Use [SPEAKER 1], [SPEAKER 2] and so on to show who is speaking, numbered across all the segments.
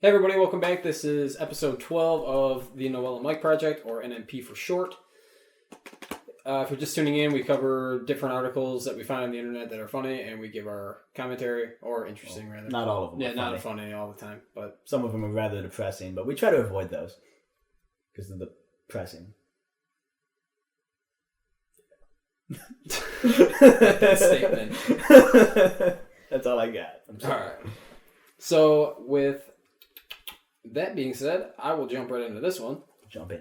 [SPEAKER 1] Hey everybody, welcome back. This is episode 12 of the Noel and Mike Project, or NMP for short. If you're just tuning in, we cover different articles that we find on the internet that are funny, and we give our commentary, or interesting rather.
[SPEAKER 2] Not all of them.
[SPEAKER 1] Yeah, not funny all the time, but
[SPEAKER 2] some of them are rather depressing, but we try to avoid those because of the depressing.
[SPEAKER 1] that statement.
[SPEAKER 2] That's all I got.
[SPEAKER 1] All right. So with that being said, I will jump right into this one.
[SPEAKER 2] Jump in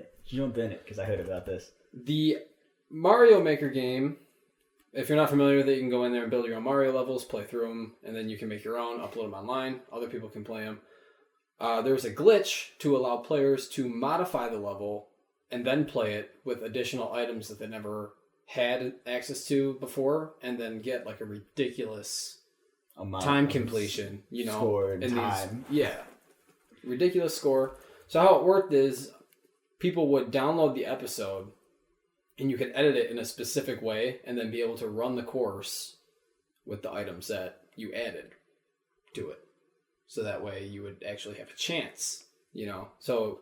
[SPEAKER 2] it, because I heard about this.
[SPEAKER 1] The Mario Maker game, if you're not familiar with it, you can go in there and build your own Mario levels, play through them, and then you can make your own, upload them online. Other people can play them. There's a glitch to allow players to modify the level and then play it with additional items that they never had access to before, and then get like a ridiculous time completion,
[SPEAKER 2] score and time.
[SPEAKER 1] Ridiculous score. So how it worked is people would download the episode and you could edit it in a specific way and then be able to run the course with the items that you added to it. So that way you would actually have a chance, So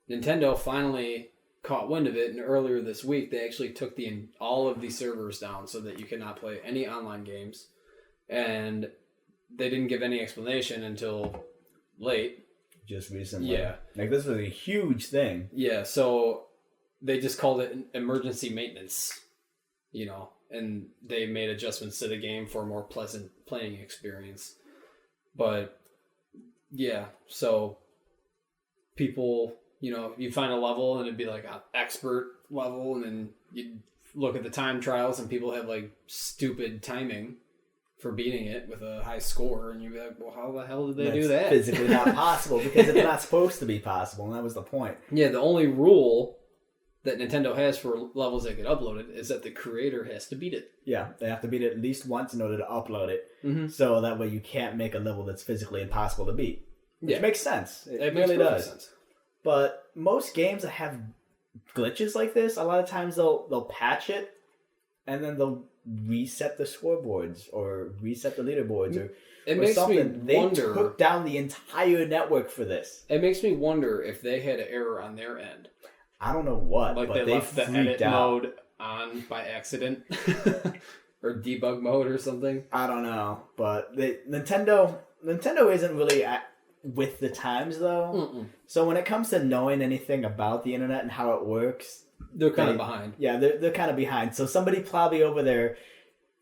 [SPEAKER 1] Nintendo finally caught wind of it, and earlier this week they actually took all of the servers down so that you cannot play any online games. And they didn't give any explanation until late.
[SPEAKER 2] Just recently.
[SPEAKER 1] Yeah.
[SPEAKER 2] Like, this was a huge thing.
[SPEAKER 1] Yeah, so they just called it emergency maintenance, and they made adjustments to the game for a more pleasant playing experience. But, yeah, so people, you'd find a level and it'd be like an expert level, and then you'd look at the time trials and people have like stupid timing for beating it with a high score, and you'd be like, well, how the hell did they do that?
[SPEAKER 2] Physically not possible, because it's not supposed to be possible, and that was the point.
[SPEAKER 1] Yeah, the only rule that Nintendo has for levels that get uploaded is that the creator has to beat it.
[SPEAKER 2] Yeah, they have to beat it at least once in order to upload it, so that way you can't make a level that's physically impossible to beat. Which makes sense. It really does. Sense. But most games that have glitches like this, a lot of times they'll patch it, and then they'll reset the scoreboards or reset the leaderboards or something. They took down the entire network for this.
[SPEAKER 1] It makes me wonder if they had an error on their end.
[SPEAKER 2] I don't know what,
[SPEAKER 1] like
[SPEAKER 2] but
[SPEAKER 1] they left the edit
[SPEAKER 2] out.
[SPEAKER 1] mode on by accident or debug mode or something.
[SPEAKER 2] I don't know, but Nintendo isn't really with the times though.
[SPEAKER 1] Mm-mm.
[SPEAKER 2] So when it comes to knowing anything about the internet and how it works,
[SPEAKER 1] they're kind of behind.
[SPEAKER 2] Yeah, they're kind of behind. So somebody probably over there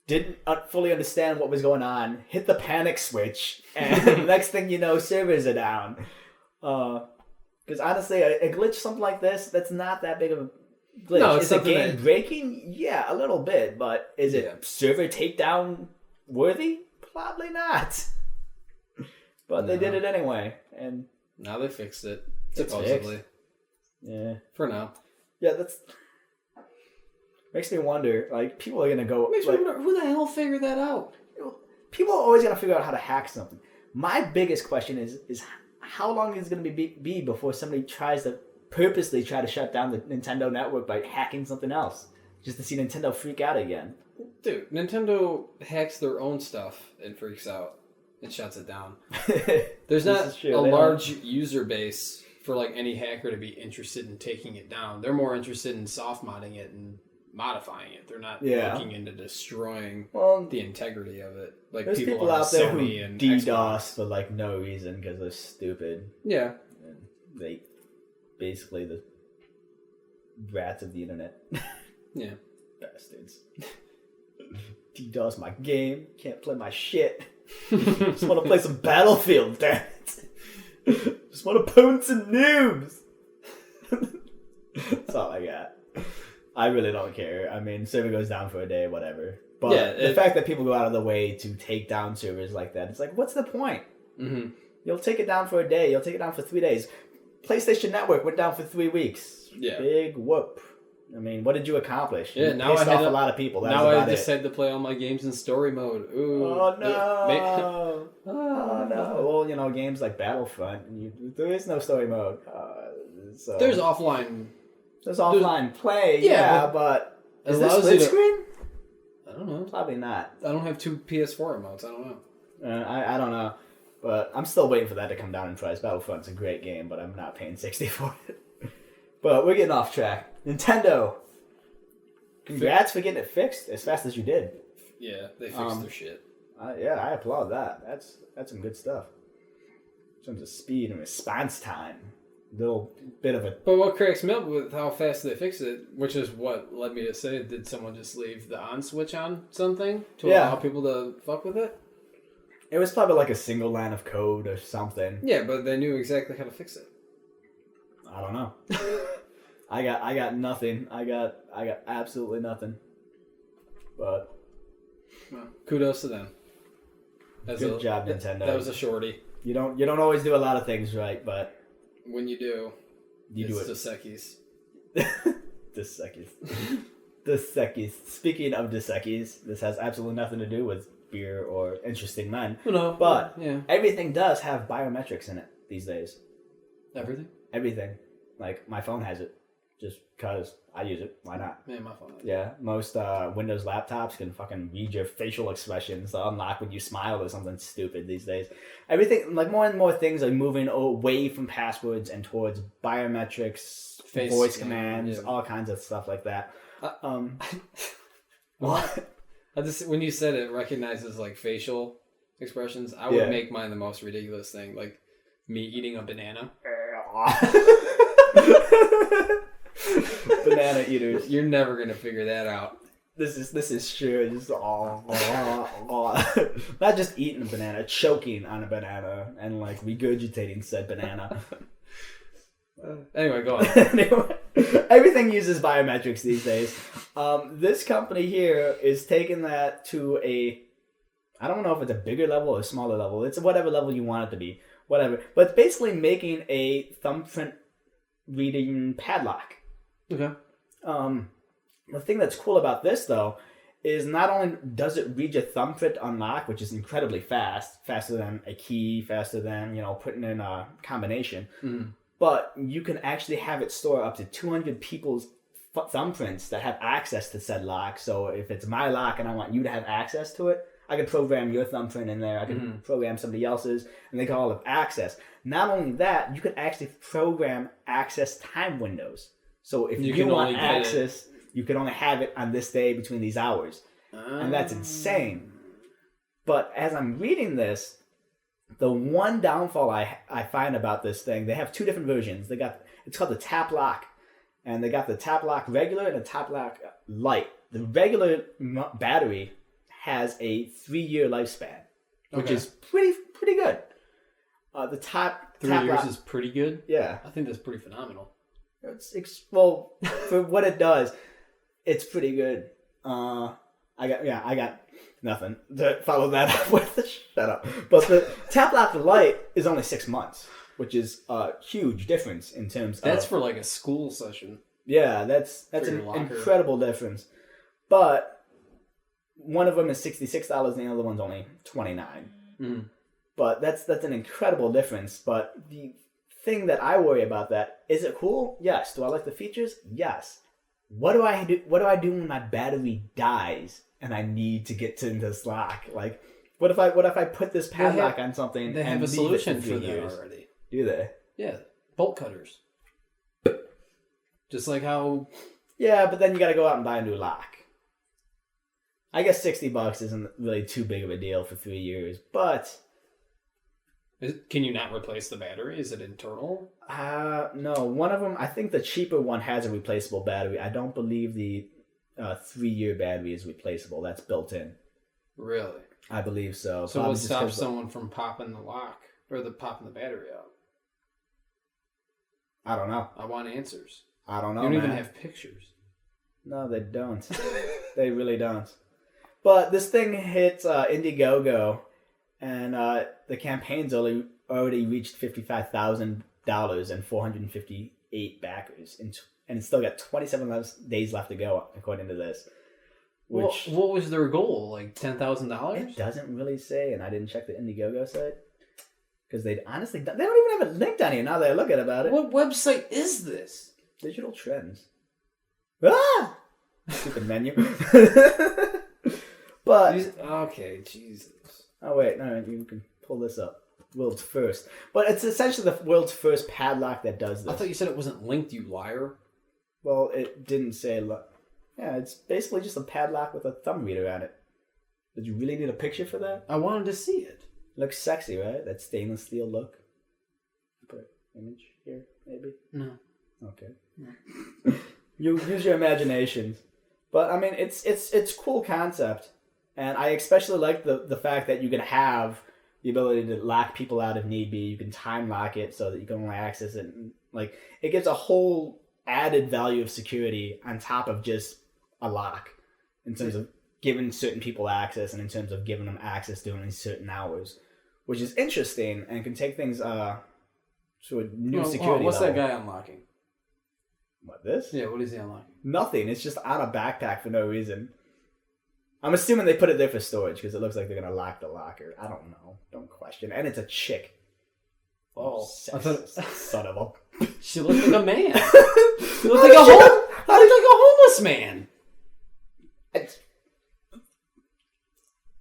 [SPEAKER 2] didn't fully understand what was going on, hit the panic switch, and next thing you know, servers are down. Because honestly, a glitch, something like this, that's not that big of a glitch.
[SPEAKER 1] No,
[SPEAKER 2] is it game breaking? Yeah, a little bit, but is it server takedown worthy? Probably not. But they did it anyway, and
[SPEAKER 1] now they fixed it, supposedly.
[SPEAKER 2] Yeah,
[SPEAKER 1] for now.
[SPEAKER 2] Yeah, makes me wonder. Like, people are gonna go.
[SPEAKER 1] Makes me wonder, who the hell figured that out?
[SPEAKER 2] People are always gonna figure out how to hack something. My biggest question is how long is it gonna be before somebody tries to purposely try to shut down the Nintendo network by hacking something else, just to see Nintendo freak out again?
[SPEAKER 1] Dude, Nintendo hacks their own stuff and freaks out and shuts it down. There's not a large user base for like any hacker to be interested in taking it down. They're more interested in soft modding it and modifying it. They're not looking into destroying the integrity of it. Like,
[SPEAKER 2] there's people out there who DDoS for like no reason because they're stupid.
[SPEAKER 1] Yeah.
[SPEAKER 2] And they basically the rats of the internet.
[SPEAKER 1] Yeah.
[SPEAKER 2] Bastards. DDoS my game. Can't play my shit. Just want to play some Battlefield, damn it. Just want to pound some noobs. That's all I got. I really don't care. I mean, server goes down for a day, whatever. But the fact that people go out of the way to take down servers like that, it's like, what's the point?
[SPEAKER 1] Mm-hmm.
[SPEAKER 2] You'll take it down for a day. You'll take it down for 3 days. PlayStation Network went down for 3 weeks.
[SPEAKER 1] Yeah.
[SPEAKER 2] Big whoop. I mean, what did you accomplish?
[SPEAKER 1] Yeah,
[SPEAKER 2] you pissed off a lot of people.
[SPEAKER 1] Now I decided to play all my games in story mode. Ooh.
[SPEAKER 2] Oh, no. Oh, no. Well, games like Battlefront, there is no story mode. So
[SPEAKER 1] there's offline.
[SPEAKER 2] There's offline play, but is this split screen?
[SPEAKER 1] I don't know.
[SPEAKER 2] Probably not.
[SPEAKER 1] I don't have 2 PS4 remotes. I don't know.
[SPEAKER 2] I don't know. But I'm still waiting for that to come down in price. Battlefront's a great game, but I'm not paying $60 for it. But we're getting off track. Nintendo. Congrats for getting it fixed as fast as you did.
[SPEAKER 1] Yeah, they fixed their shit.
[SPEAKER 2] Yeah, I applaud that. That's some good stuff. In terms of speed and response time. Little bit of a...
[SPEAKER 1] But what cracks me up with how fast they fixed it, which is what led me to say, did someone just leave the on switch on something to allow people to fuck with it?
[SPEAKER 2] It was probably like a single line of code or something.
[SPEAKER 1] Yeah, but they knew exactly how to fix it.
[SPEAKER 2] I don't know. I got nothing. I got absolutely nothing. But
[SPEAKER 1] well, kudos to them.
[SPEAKER 2] Good job, Nintendo.
[SPEAKER 1] That was a shorty.
[SPEAKER 2] You don't always do a lot of things right, but
[SPEAKER 1] when you do,
[SPEAKER 2] you do it.
[SPEAKER 1] Dos Equis.
[SPEAKER 2] Dos Equis. Dos Equis. Speaking of Dos Equis, this has absolutely nothing to do with beer or interesting men.
[SPEAKER 1] No,
[SPEAKER 2] but everything does have biometrics in it these days.
[SPEAKER 1] Everything?
[SPEAKER 2] Everything. Like, my phone has it. Just because I use it. Why not?
[SPEAKER 1] Yeah, my phone has it.
[SPEAKER 2] Yeah, most Windows laptops can fucking read your facial expressions to unlock when you smile or something stupid these days. Everything, like, more and more things are moving away from passwords and towards biometrics, voice commands, all kinds of stuff like that. What?
[SPEAKER 1] When you said it recognizes like facial expressions, I would make mine the most ridiculous thing, like me eating a banana.
[SPEAKER 2] Banana eaters.
[SPEAKER 1] You're never gonna figure that out.
[SPEAKER 2] This is true. Just not just eating a banana, choking on a banana and like regurgitating said banana.
[SPEAKER 1] Anyway, go on.
[SPEAKER 2] Anyway, everything uses biometrics these days. This company here is taking that to I don't know if it's a bigger level or a smaller level. It's whatever level you want it to be. Whatever. But it's basically making a thumbprint reading padlock.
[SPEAKER 1] Okay.
[SPEAKER 2] The thing that's cool about this, though, is not only does it read your thumbprint unlock, which is incredibly fast, faster than a key, faster than, putting in a combination, but you can actually have it store up to 200 people's thumbprints that have access to said lock. So if it's my lock and I want you to have access to it, I can program your thumbprint in there. I can program somebody else's, and they can all have access. Not only that, you can actually program access time windows. So if you want access, you can only have it on this day between these hours. And that's insane. But as I'm reading this, the one downfall I find about this thing, they have two different versions. It's called the Tapplock. And they got the Tapplock regular and the Tapplock light. The regular battery has a 3-year lifespan, which is pretty good. The top
[SPEAKER 1] 3 years is pretty good.
[SPEAKER 2] Yeah,
[SPEAKER 1] I think that's pretty phenomenal.
[SPEAKER 2] Well, for what it does, it's pretty good. I got nothing to follow that up with. Shut up. But the Tapplock light is only 6 months, which is a huge difference in terms of...
[SPEAKER 1] That's for like a school session.
[SPEAKER 2] Yeah, that's an incredible difference. But one of them is $66 and the other one's only $29. But that's an incredible difference. But the thing that I worry about that, is it cool? Yes. Do I like the features? Yes. What do I do when my battery dies and I need to get to this lock? Like, what if I put this padlock on something?
[SPEAKER 1] They have a solution for that already.
[SPEAKER 2] Do they?
[SPEAKER 1] Yeah, bolt cutters. Just like how.
[SPEAKER 2] Yeah, but then you got to go out and buy a new lock. I guess $60 isn't really too big of a deal for 3 years, but.
[SPEAKER 1] Can you not replace the battery? Is it internal?
[SPEAKER 2] No. One of them, I think the cheaper one has a replaceable battery. I don't believe the 3-year battery is replaceable. That's built in.
[SPEAKER 1] Really?
[SPEAKER 2] I believe so.
[SPEAKER 1] So what stops someone from popping the lock or popping the battery out?
[SPEAKER 2] I don't know.
[SPEAKER 1] I want answers.
[SPEAKER 2] I don't know.
[SPEAKER 1] You don't even have pictures.
[SPEAKER 2] No, they don't. They really don't. But this thing hits Indiegogo. And the campaign's already reached $55,000 and 458 backers. And it's still got 27 days left to go, according to this.
[SPEAKER 1] What was their goal? Like $10,000?
[SPEAKER 2] It doesn't really say, and I didn't check the Indiegogo site. Because they don't even have it linked on here now that I look about it.
[SPEAKER 1] What website is this?
[SPEAKER 2] Digital Trends. Ah! Stupid menu. But...
[SPEAKER 1] Okay, Jesus.
[SPEAKER 2] Oh, wait. No, you can pull this up. World's first. But it's essentially the world's first padlock that does this.
[SPEAKER 1] I thought you said it wasn't linked, you liar.
[SPEAKER 2] Well, it didn't say... Yeah, it's basically just a padlock with a thumb reader on it. Did you really need a picture for that?
[SPEAKER 1] I wanted to see it.
[SPEAKER 2] Looks sexy, right? That stainless steel look. Put an image here, maybe?
[SPEAKER 1] No.
[SPEAKER 2] Okay. No. You use your imaginations. But, I mean, it's cool concept. And I especially like the fact that you can have the ability to lock people out if need be. You can time lock it so that you can only access it. And, like, it gives a whole added value of security on top of just a lock in terms of giving certain people access and in terms of giving them access during certain hours, which is interesting and can take things to a new security
[SPEAKER 1] what's
[SPEAKER 2] level.
[SPEAKER 1] That guy unlocking?
[SPEAKER 2] What, this?
[SPEAKER 1] Yeah, what is he unlocking?
[SPEAKER 2] Nothing. It's just on a backpack for no reason. I'm assuming they put it there for storage because it looks like they're going to lock the locker. I don't know. Don't question. And it's a chick.
[SPEAKER 1] Oh,
[SPEAKER 2] I thought son of a...
[SPEAKER 1] She looked like a man. She looked like a homeless man.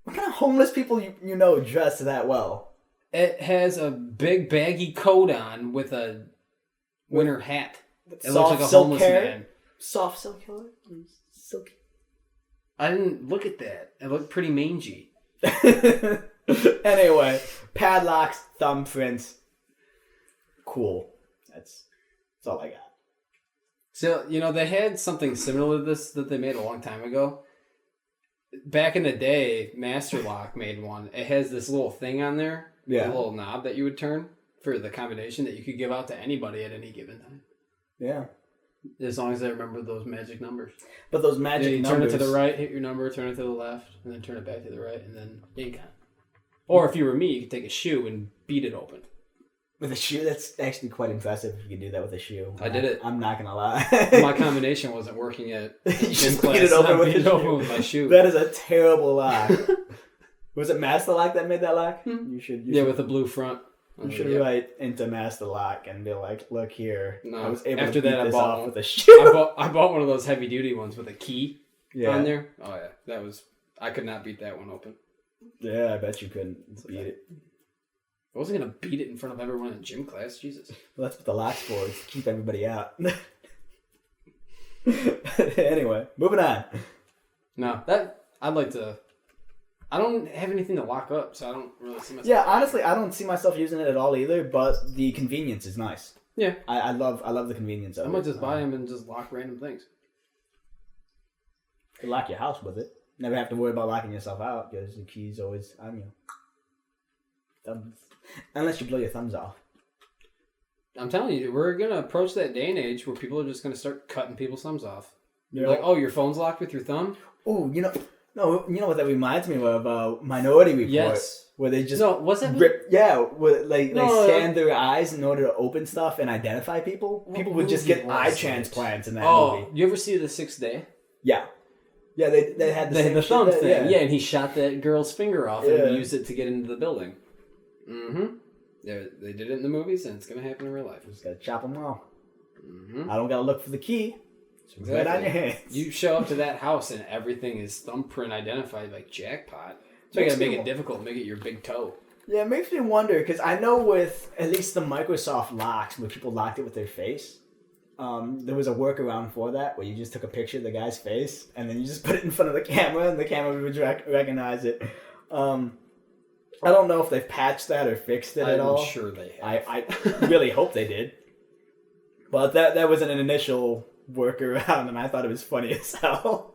[SPEAKER 2] What kind of homeless people you know dress that well?
[SPEAKER 1] It has a big baggy coat on with a winter hat. It looks like a homeless man.
[SPEAKER 2] Soft silk hair? Silky.
[SPEAKER 1] I didn't look at that. It looked pretty mangy.
[SPEAKER 2] Anyway, padlocks, thumbprints. Cool. That's all I got.
[SPEAKER 1] So, they had something similar to this that they made a long time ago. Back in the day, Master Lock made one. It has this little thing on there.
[SPEAKER 2] Yeah.
[SPEAKER 1] A little knob that you would turn for the combination that you could give out to anybody at any given time.
[SPEAKER 2] Yeah.
[SPEAKER 1] As long as they remember those magic numbers.
[SPEAKER 2] But those magic numbers...
[SPEAKER 1] Turn it to the right, hit your number, turn it to the left, and then turn it back to the right, and then ink on. Or if you were me, you could take a shoe and beat it open.
[SPEAKER 2] With a shoe? That's actually quite impressive if you could do that with a shoe.
[SPEAKER 1] I did it.
[SPEAKER 2] I'm not going to lie.
[SPEAKER 1] My combination wasn't working at
[SPEAKER 2] gym
[SPEAKER 1] class.
[SPEAKER 2] Beat it open
[SPEAKER 1] with my shoe.
[SPEAKER 2] That is a terrible lock. Was it Master Lock that made that lock?
[SPEAKER 1] Hmm.
[SPEAKER 2] You should
[SPEAKER 1] with a blue front.
[SPEAKER 2] You should write into Master Lock and be like, look here.
[SPEAKER 1] No,
[SPEAKER 2] I was able
[SPEAKER 1] after
[SPEAKER 2] to beat
[SPEAKER 1] that,
[SPEAKER 2] this
[SPEAKER 1] I bought
[SPEAKER 2] off
[SPEAKER 1] one.
[SPEAKER 2] with a shoe.
[SPEAKER 1] I bought one of those heavy duty ones with a key on there. Oh yeah, I could not beat that one open.
[SPEAKER 2] Yeah, I bet you couldn't beat it.
[SPEAKER 1] I wasn't gonna beat it in front of everyone in gym class. Jesus.
[SPEAKER 2] Well, that's what the lock's for, is to keep everybody out. Anyway, moving on.
[SPEAKER 1] No, I'd like to. I don't have anything to lock up, so I don't really see myself.
[SPEAKER 2] Yeah, honestly, I don't see myself using it at all either. But the convenience is nice.
[SPEAKER 1] Yeah,
[SPEAKER 2] I love the convenience of it.
[SPEAKER 1] I might just buy them and just lock random things.
[SPEAKER 2] You can lock your house with it. Never have to worry about locking yourself out because the key's always on you. Thumbs. Unless you blow your thumbs off.
[SPEAKER 1] I'm telling you, we're gonna approach that day and age where people are just gonna start cutting people's thumbs off.
[SPEAKER 2] You're
[SPEAKER 1] like, oh, your phone's locked with your thumb?
[SPEAKER 2] Oh, you know what that reminds me of? Minority Report.
[SPEAKER 1] Yes.
[SPEAKER 2] Where they just
[SPEAKER 1] was that
[SPEAKER 2] rip, where they scan their eyes in order to open stuff and identify people. People would just get eye transplants in that movie.
[SPEAKER 1] You ever see The Sixth Day?
[SPEAKER 2] Yeah. Yeah, they had the
[SPEAKER 1] thumb thing.
[SPEAKER 2] Yeah,
[SPEAKER 1] and he shot that girl's finger off and used it to get into the building. Mm-hmm. They did it in the movies, and it's going to happen in real life.
[SPEAKER 2] Just got to chop them off.
[SPEAKER 1] Mm-hmm.
[SPEAKER 2] I don't got to look for the key. It's right on your hands.
[SPEAKER 1] You show up to that house, and everything is thumbprint identified, like jackpot. So you got to make it difficult, make it your big toe.
[SPEAKER 2] Yeah, it makes me wonder, because I know with at least the Microsoft locks, where people locked it with their face, there was a workaround for that, where you just took a picture of the guy's face, and then you just put it in front of the camera, and the camera would recognize it. I don't know if they've patched that or fixed it at all.
[SPEAKER 1] I'm sure they have.
[SPEAKER 2] I really hope they did. But that was an initial workaround, and I thought it was funny as hell.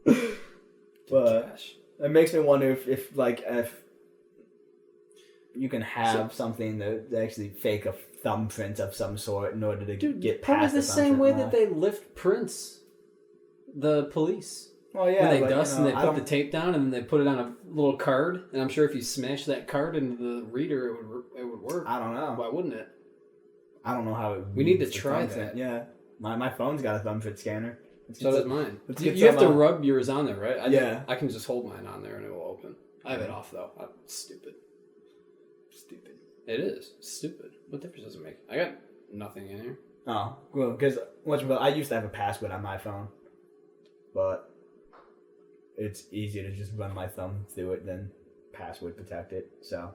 [SPEAKER 2] But it makes me wonder if you can have something that actually fake a thumbprint of some sort in order to get past
[SPEAKER 1] probably the same way that they lift prints. The police.
[SPEAKER 2] Oh yeah,
[SPEAKER 1] when they dust and they put the tape down and then they put it on a little card, and I'm sure if you smash that card into the reader, it would work.
[SPEAKER 2] I don't know.
[SPEAKER 1] Why wouldn't it?
[SPEAKER 2] I don't know how it.
[SPEAKER 1] We need to try that.
[SPEAKER 2] Yeah, my phone's got a thumbprint scanner.
[SPEAKER 1] So does mine. You have to rub yours on there, right? I can just hold mine on there and it will open. I have it off though. I'm stupid. Stupid. It is stupid. What difference does it make? I got nothing in here.
[SPEAKER 2] Oh well, because I used to have a password on my phone, but it's easier to just run my thumb through it than password protect it. So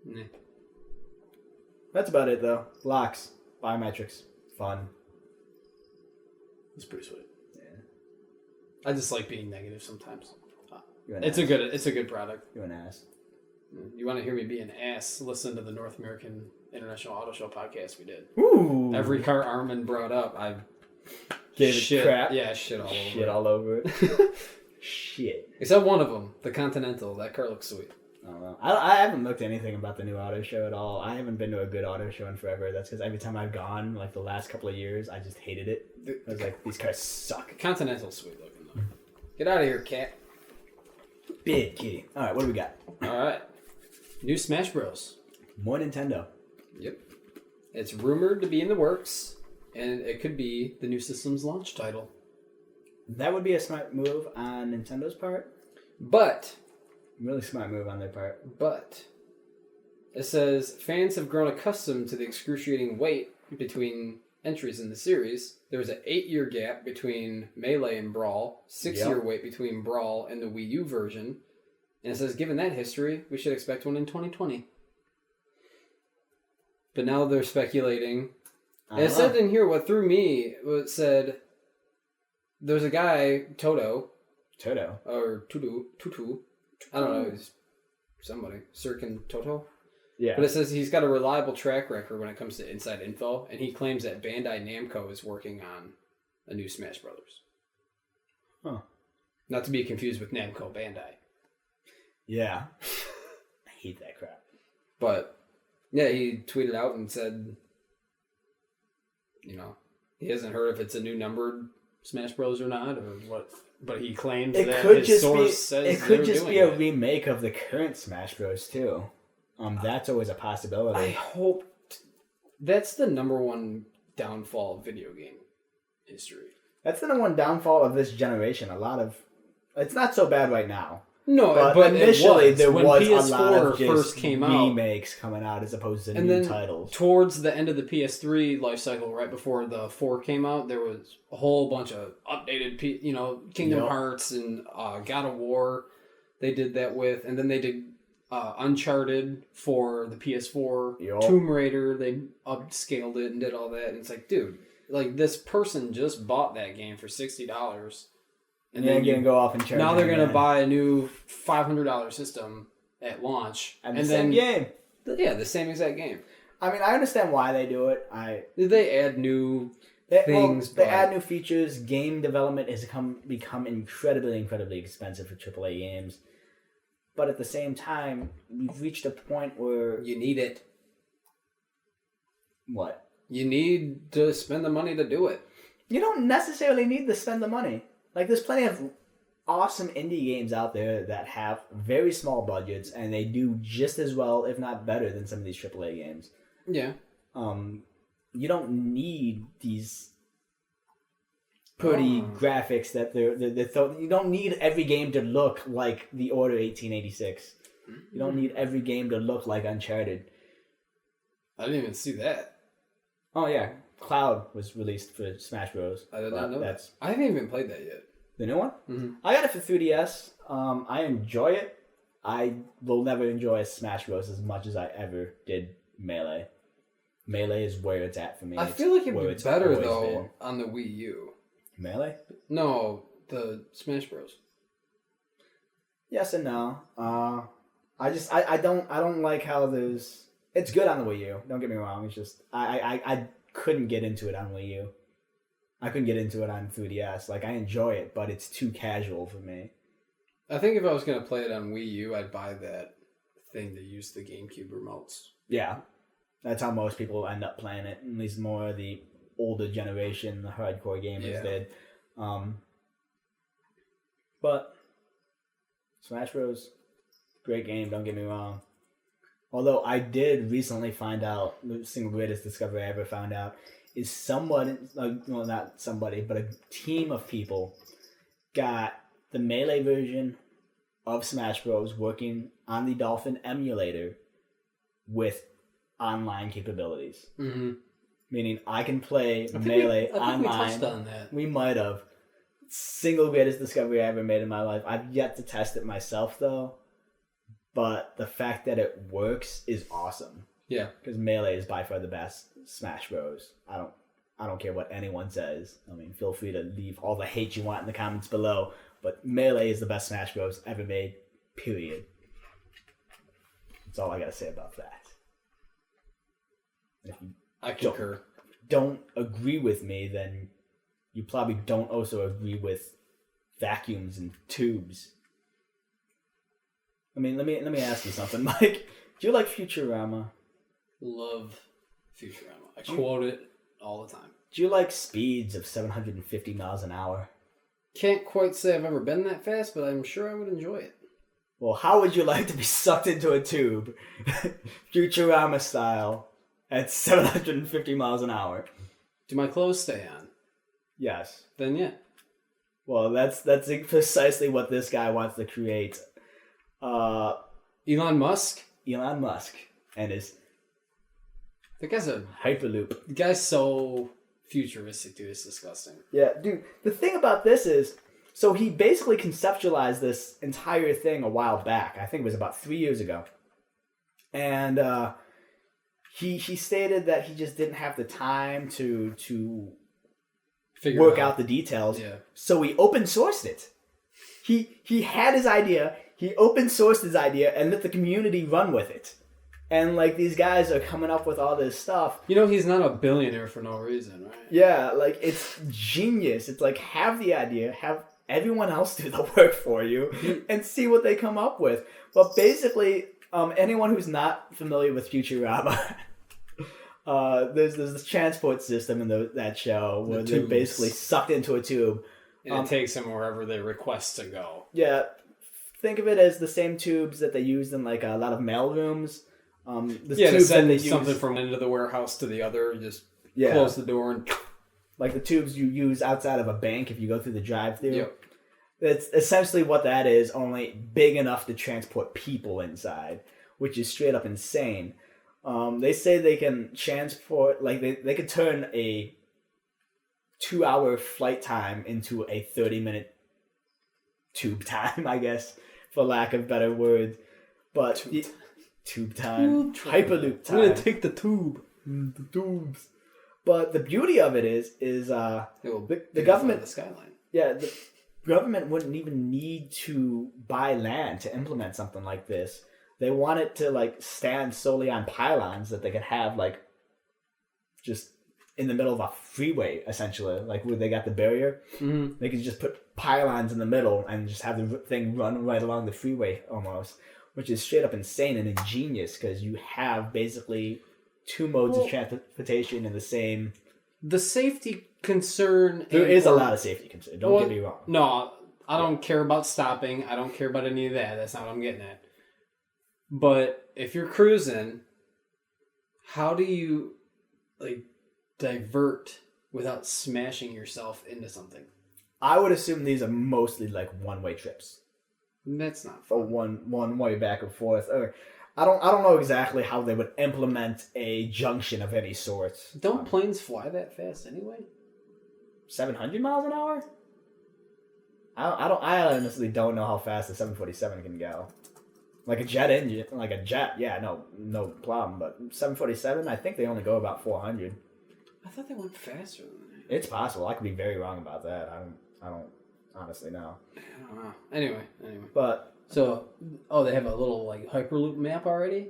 [SPEAKER 1] Nah.
[SPEAKER 2] That's about it, though. Locks. Biometrics. Fun.
[SPEAKER 1] It's pretty sweet.
[SPEAKER 2] Yeah.
[SPEAKER 1] I just like being negative sometimes.
[SPEAKER 2] It's
[SPEAKER 1] a good product.
[SPEAKER 2] You're an ass.
[SPEAKER 1] You want to hear me be an ass? Listen to the North American International Auto Show podcast we did.
[SPEAKER 2] Ooh.
[SPEAKER 1] Every car Armin brought up, I
[SPEAKER 2] gave it crap.
[SPEAKER 1] Yeah, shit all over it.
[SPEAKER 2] Shit all over it. Shit.
[SPEAKER 1] Except one of them, the Continental. That car looks sweet.
[SPEAKER 2] I don't know. I haven't looked at anything about the new auto show at all. I haven't been to a good auto show in forever. That's because every time I've gone, like the last couple of years, I just hated it. I was like, these cars suck.
[SPEAKER 1] Continental's sweet looking though. Get out of here, cat.
[SPEAKER 2] Big kitty. All right, what do we got?
[SPEAKER 1] All right. New Smash Bros.
[SPEAKER 2] More Nintendo.
[SPEAKER 1] Yep. It's rumored to be in the works, and it could be the new system's launch title.
[SPEAKER 2] That would be a smart move on Nintendo's part.
[SPEAKER 1] But...
[SPEAKER 2] really smart move on their part.
[SPEAKER 1] But... it says, fans have grown accustomed to the excruciating wait between entries in the series. There was an 8-year gap between Melee and Brawl, 6-year wait between Brawl and the Wii U version. And it says, given that history, we should expect one in 2020. But now they're speculating. And it said in here, what threw me, it said, there's a guy, Toto. Or Tutu. I don't know, he's somebody. Sirkin Toto?
[SPEAKER 2] Yeah.
[SPEAKER 1] But it says he's got a reliable track record when it comes to inside info, and he claims that Bandai Namco is working on a new Smash Brothers.
[SPEAKER 2] Huh.
[SPEAKER 1] Not to be confused with Namco Bandai.
[SPEAKER 2] Yeah. I hate that crap.
[SPEAKER 1] But, yeah, he tweeted out and said, he hasn't heard if it's a new numbered Smash Bros. Or not, or what. But he claims that his source says
[SPEAKER 2] it could just be a remake of the current Smash Bros. Too. That's always a possibility.
[SPEAKER 1] I hope that's the number one downfall of video game history.
[SPEAKER 2] That's the number one downfall of this generation. It's not so bad right now.
[SPEAKER 1] No, but
[SPEAKER 2] initially there
[SPEAKER 1] when
[SPEAKER 2] was
[SPEAKER 1] PS4
[SPEAKER 2] a lot of just
[SPEAKER 1] first came out,
[SPEAKER 2] remakes coming out as opposed to
[SPEAKER 1] and
[SPEAKER 2] new
[SPEAKER 1] then
[SPEAKER 2] titles.
[SPEAKER 1] Towards the end of the PS3 life cycle, right before the 4 came out, there was a whole bunch of updated, Kingdom Hearts and God of War. They did that with, and then they did Uncharted for the PS4. Tomb Raider, they upscaled it and did all that. And it's like, dude, this person just bought that game for $60.
[SPEAKER 2] And then you're going to go off and charge.
[SPEAKER 1] Now they're going to buy a new $500 system at launch.
[SPEAKER 2] And the same game.
[SPEAKER 1] Yeah, the same exact game.
[SPEAKER 2] I mean, I understand why they do it.
[SPEAKER 1] Did they add new things?
[SPEAKER 2] They add new features. Game development has become incredibly, incredibly expensive for AAA games. But at the same time, we've reached a point where...
[SPEAKER 1] you need it.
[SPEAKER 2] What?
[SPEAKER 1] You need to spend the money to do it.
[SPEAKER 2] You don't necessarily need to spend the money. There's plenty of awesome indie games out there that have very small budgets, and they do just as well, if not better, than some of these AAA games.
[SPEAKER 1] Yeah.
[SPEAKER 2] You don't need these pretty graphics that they're you don't need every game to look like The Order 1886. You don't need every game to look like Uncharted.
[SPEAKER 1] I didn't even see that.
[SPEAKER 2] Oh, yeah. Cloud was released for Smash Bros.
[SPEAKER 1] I did not know that. I haven't even played that yet.
[SPEAKER 2] The new one?
[SPEAKER 1] Mm-hmm.
[SPEAKER 2] I got it for 3DS. I enjoy it. I will never enjoy Smash Bros. As much as I ever did Melee. Melee is where it's at for me.
[SPEAKER 1] I feel like it'd be better, though, on the Wii U.
[SPEAKER 2] Melee?
[SPEAKER 1] No, the Smash Bros.
[SPEAKER 2] Yes and no. I don't like how there's... It's good on the Wii U. Don't get me wrong. It's just... I couldn't get into it on Wii U. I couldn't get into it on 3DS. I enjoy it, but it's too casual for me.
[SPEAKER 1] I think if I was going to play it on Wii U, I'd buy that thing to use the GameCube remotes.
[SPEAKER 2] Yeah. That's how most people end up playing it. At least more of the older generation, the hardcore gamers did. But Smash Bros. Great game, don't get me wrong. Although I did recently find out, the single greatest discovery I ever found out, is not somebody, but a team of people got the Melee version of Smash Bros. Working on the Dolphin emulator with online capabilities.
[SPEAKER 1] Mm-hmm.
[SPEAKER 2] Meaning I can play Melee online. We touched on that. We might have. Single greatest discovery I ever made in my life. I've yet to test it myself, though. but the fact that it works is awesome.
[SPEAKER 1] Yeah,
[SPEAKER 2] because Melee is by far the best Smash Bros. I don't care what anyone says. I mean, feel free to leave all the hate you want in the comments below, but Melee is the best Smash Bros. Ever made. Period. That's all I gotta say about that. If you
[SPEAKER 1] I concur.
[SPEAKER 2] Don't agree with me, then you probably don't also agree with vacuums and tubes. I mean, let me ask you something, Mike. Do you like Futurama?
[SPEAKER 1] Love Futurama. I quote it all the time.
[SPEAKER 2] Do you like speeds of 750 miles an hour?
[SPEAKER 1] Can't quite say I've ever been that fast, but I'm sure I would enjoy it.
[SPEAKER 2] Well, how would you like to be sucked into a tube, Futurama style, at 750 miles an hour?
[SPEAKER 1] Do my clothes stay on?
[SPEAKER 2] Yes.
[SPEAKER 1] Then yeah.
[SPEAKER 2] Well, that's precisely what this guy wants to create.
[SPEAKER 1] Elon Musk?
[SPEAKER 2] Elon Musk and his...
[SPEAKER 1] The guy's a...
[SPEAKER 2] Hyperloop.
[SPEAKER 1] The guy's so futuristic, dude. It's disgusting.
[SPEAKER 2] Yeah, dude. The thing about this is... So he basically conceptualized this entire thing a while back. I think it was about 3 years ago. And he stated that he just didn't have the time to work out the details.
[SPEAKER 1] Yeah.
[SPEAKER 2] So he open sourced it. He had his idea, he open sourced his idea and let the community run with it. And like these guys are coming up with all this stuff.
[SPEAKER 1] You know, he's not a billionaire for no reason, right?
[SPEAKER 2] Yeah, like it's genius. It's like have the idea, have everyone else do the work for you and see what they come up with. But basically, anyone who's not familiar with Futurama, there's this transport system in that show where they're basically sucked into a tube.
[SPEAKER 1] And it takes them wherever they request to go.
[SPEAKER 2] Yeah, think of it as the same tubes that they used in like a lot of mail rooms.
[SPEAKER 1] To send something from one end of the warehouse to the other, you just close the door and...
[SPEAKER 2] Like the tubes you use outside of a bank if you go through the drive-thru.
[SPEAKER 1] Yep.
[SPEAKER 2] That's essentially what that is, only big enough to transport people inside, which is straight up insane. They say they can transport, like they could turn a 2-hour flight time into a 30-minute tube time, I guess, for lack of better words. But tube time. Hyperloop time.
[SPEAKER 1] I'm going to take the tube.
[SPEAKER 2] The tubes. But the beauty of it is the government...
[SPEAKER 1] The skyline.
[SPEAKER 2] Yeah, the government wouldn't even need to buy land to implement something like this. They want it to like stand solely on pylons that they could have like just in the middle of a freeway, essentially, like where they got the barrier. Mm-hmm. They could just put pylons in the middle and just have the thing run right along the freeway almost, which is straight up insane and ingenious because you have basically two modes of transportation in the same...
[SPEAKER 1] The safety concern...
[SPEAKER 2] There is a lot of safety concern, don't get me wrong.
[SPEAKER 1] No, I don't care about stopping. I don't care about any of that. That's not what I'm getting at. But if you're cruising, how do you like divert without smashing yourself into something?
[SPEAKER 2] I would assume these are mostly like one-way trips.
[SPEAKER 1] That's not
[SPEAKER 2] fun. Or one way back and forth. Or I don't know exactly how they would implement a junction of any sort.
[SPEAKER 1] Don't planes fly that fast anyway?
[SPEAKER 2] 700 miles an hour? I honestly don't know how fast the 747 can go. Like a jet engine, like a jet, yeah, no problem. But 747, I think they only go about 400.
[SPEAKER 1] I thought they went faster than that.
[SPEAKER 2] It's possible. I could be very wrong about that. I don't honestly know.
[SPEAKER 1] I don't know. Anyway.
[SPEAKER 2] But
[SPEAKER 1] so, they have a little like Hyperloop map already?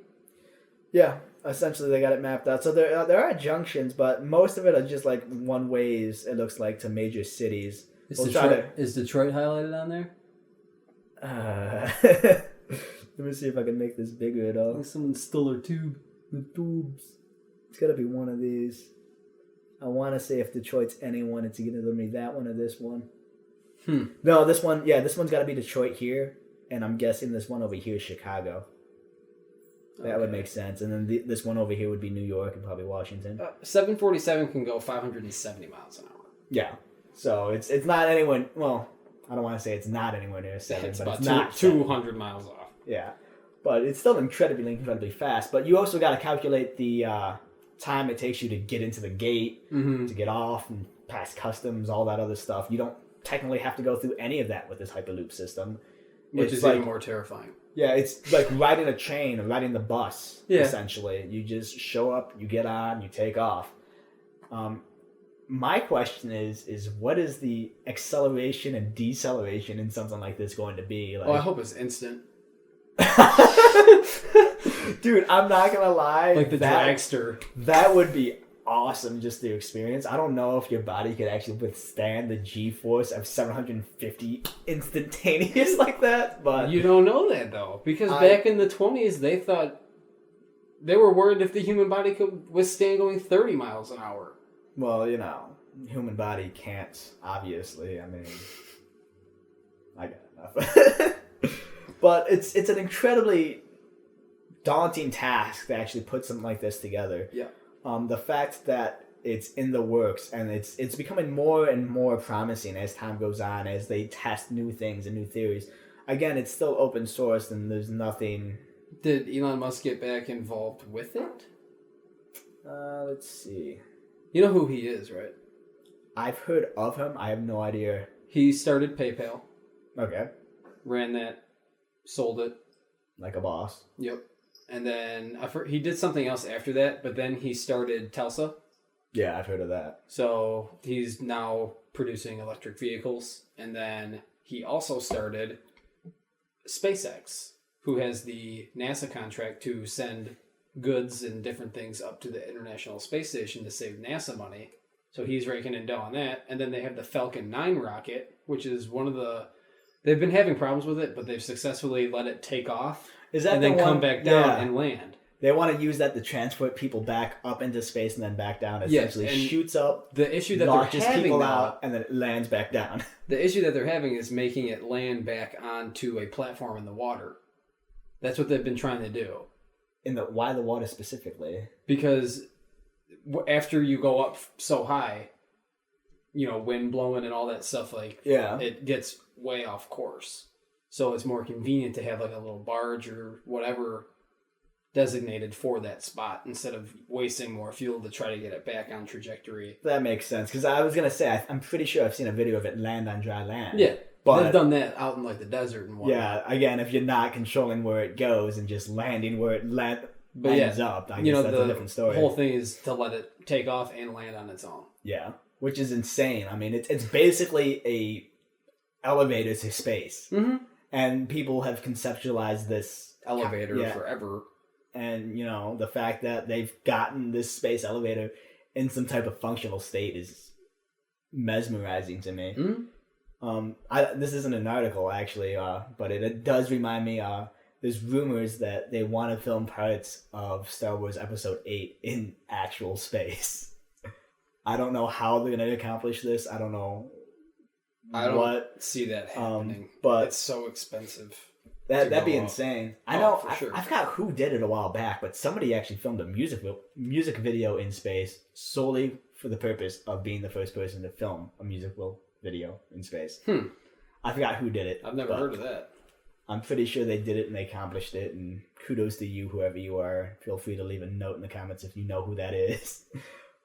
[SPEAKER 2] Yeah, essentially they got it mapped out. So there are junctions, but most of it are just like one ways. It looks like to major cities.
[SPEAKER 1] Is Detroit highlighted on
[SPEAKER 2] there? Let me see if I can make this bigger at all.
[SPEAKER 1] Someone stole our tube.
[SPEAKER 2] The tubes. It's got to be one of these. I want to say if Detroit's any one, it's either going to be that one or this one. No, this one. Yeah, this one's got to be Detroit here, and I'm guessing this one over here is Chicago. That would make sense. And then this one over here would be New York and probably Washington.
[SPEAKER 1] 747 can go 570 miles an hour.
[SPEAKER 2] Yeah. So it's not anywhere... Well, I don't want to say it's not anywhere near 7,
[SPEAKER 1] it's
[SPEAKER 2] but
[SPEAKER 1] about
[SPEAKER 2] it's not
[SPEAKER 1] 200 miles off.
[SPEAKER 2] Yeah. But it's still incredibly fast. But you also got to calculate the time it takes you to get into the gate, to get off and pass customs, all that other stuff. You don't technically have to go through any of that with this Hyperloop system.
[SPEAKER 1] Which is even more terrifying.
[SPEAKER 2] Yeah, it's like riding a train or riding the bus, essentially. You just show up, you get on, you take off. My question is what is the acceleration and deceleration in something like this going to be? Like,
[SPEAKER 1] I hope it's instant.
[SPEAKER 2] Dude, I'm not gonna lie.
[SPEAKER 1] Like the dragster.
[SPEAKER 2] That would be awesome, just the experience. I don't know if your body could actually withstand the G-force of 750 instantaneous like that, but...
[SPEAKER 1] You don't know that, though, because back in the 20s, they were worried if the human body could withstand going 30 miles an hour.
[SPEAKER 2] Well, you know, human body can't, obviously. I mean, I got enough. But it's an incredibly daunting task to actually put something like this together.
[SPEAKER 1] Yeah.
[SPEAKER 2] The fact that it's in the works and it's becoming more and more promising as time goes on, as they test new things and new theories. Again, it's still open source and there's nothing...
[SPEAKER 1] Did Elon Musk get back involved with it?
[SPEAKER 2] Let's see.
[SPEAKER 1] You know who he is, right?
[SPEAKER 2] I've heard of him. I have no idea.
[SPEAKER 1] He started PayPal.
[SPEAKER 2] Okay.
[SPEAKER 1] Ran that. Sold it.
[SPEAKER 2] Like a boss.
[SPEAKER 1] Yep. And then he did something else after that, but then he started Tesla.
[SPEAKER 2] Yeah, I've heard of that.
[SPEAKER 1] So he's now producing electric vehicles. And then he also started SpaceX, who has the NASA contract to send goods and different things up to the International Space Station to save NASA money. So he's raking in dough on that. And then they have the Falcon 9 rocket, which is one of the... They've been having problems with it, but they've successfully let it take off.
[SPEAKER 2] Is that
[SPEAKER 1] and then come back down and land.
[SPEAKER 2] They want to use that to transport people back up into space and then back down. Essentially, shoots up.
[SPEAKER 1] The issue that they're having
[SPEAKER 2] people
[SPEAKER 1] now,
[SPEAKER 2] out, and then it lands back down.
[SPEAKER 1] The issue that they're having is making it land back onto a platform in the water. That's what they've been trying to do.
[SPEAKER 2] Why the water specifically?
[SPEAKER 1] Because after you go up so high, you know, wind blowing and all that stuff, it gets way off course. So it's more convenient to have like a little barge or whatever designated for that spot instead of wasting more fuel to try to get it back on trajectory.
[SPEAKER 2] That makes sense, because I was going to say, I'm pretty sure I've seen a video of it land on dry land.
[SPEAKER 1] Yeah, but they've done that out in like the desert and whatnot.
[SPEAKER 2] Yeah, again, if you're not controlling where it goes and just landing where it lands up, I guess that's a different story.
[SPEAKER 1] The whole thing is to let it take off and land on its own.
[SPEAKER 2] Yeah, which is insane. I mean, it's basically a elevator to space.
[SPEAKER 1] Mm-hmm.
[SPEAKER 2] And people have conceptualized this
[SPEAKER 1] elevator forever.
[SPEAKER 2] And, you know, the fact that they've gotten this space elevator in some type of functional state is mesmerizing to me.
[SPEAKER 1] Mm-hmm.
[SPEAKER 2] This isn't an article, actually, but it does remind me, there's rumors that they want to film parts of Star Wars Episode 8 in actual space. I don't know how they're going to accomplish this. I don't know.
[SPEAKER 1] I don't see that happening.
[SPEAKER 2] But
[SPEAKER 1] it's so expensive.
[SPEAKER 2] That'd be insane. I know.
[SPEAKER 1] For sure.
[SPEAKER 2] I forgot who did it a while back, but somebody actually filmed a music video in space solely for the purpose of being the first person to film a musical video in space. I forgot who did it.
[SPEAKER 1] I've never heard of that.
[SPEAKER 2] I'm pretty sure they did it and they accomplished it. And kudos to you, whoever you are. Feel free to leave a note in the comments if you know who that is.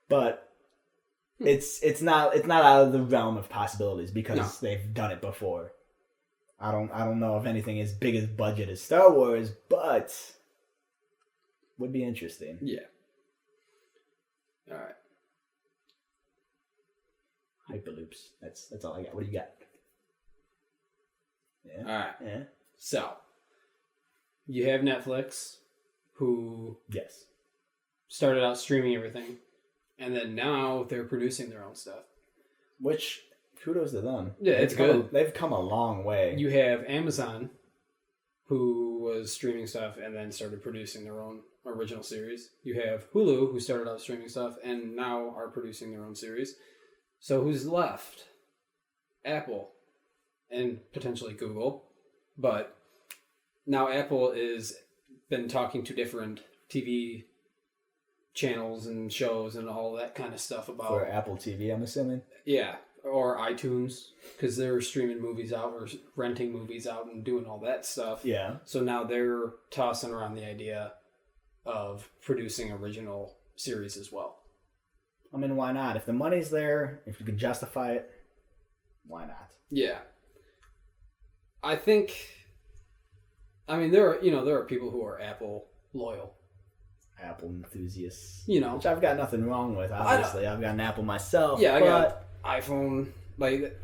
[SPEAKER 2] But it's not out of the realm of possibilities because they've done it before. I don't know if anything as big as budget as Star Wars, but would be interesting.
[SPEAKER 1] Yeah. All right.
[SPEAKER 2] Hyperloops. That's all I got. What do you got? Yeah.
[SPEAKER 1] All right.
[SPEAKER 2] Yeah.
[SPEAKER 1] So, you have Netflix, who started out streaming everything, and then now they're producing their own stuff.
[SPEAKER 2] Which, kudos to them.
[SPEAKER 1] Yeah, it's good.
[SPEAKER 2] They've come a long way.
[SPEAKER 1] You have Amazon, who was streaming stuff and then started producing their own original series. You have Hulu, who started out streaming stuff and now are producing their own series. So who's left? Apple and potentially Google. But now Apple has been talking to different TV channels and shows and all that kind of stuff about...
[SPEAKER 2] For Apple TV, I'm assuming?
[SPEAKER 1] Yeah. Or iTunes, because they're streaming movies out or renting movies out and doing all that stuff.
[SPEAKER 2] Yeah.
[SPEAKER 1] So now they're tossing around the idea of producing original series as well.
[SPEAKER 2] I mean, why not? If the money's there, if you can justify it, why not?
[SPEAKER 1] Yeah. I think I mean, there are people who are Apple loyal.
[SPEAKER 2] Apple enthusiasts.
[SPEAKER 1] Which
[SPEAKER 2] I've got nothing wrong with, obviously. I've got an Apple myself.
[SPEAKER 1] Yeah, I got iPhone. But